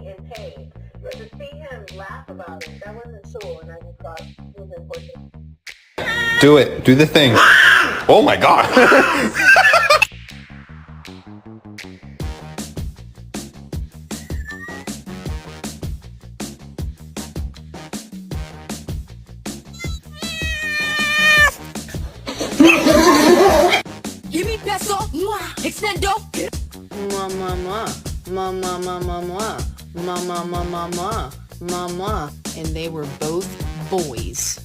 in pain. But to see him laugh about it, that wasn't cool, and I just thought it was important. Do it. Do the thing. Oh my god. Give me peso, extendo. Mama, and they were both boys.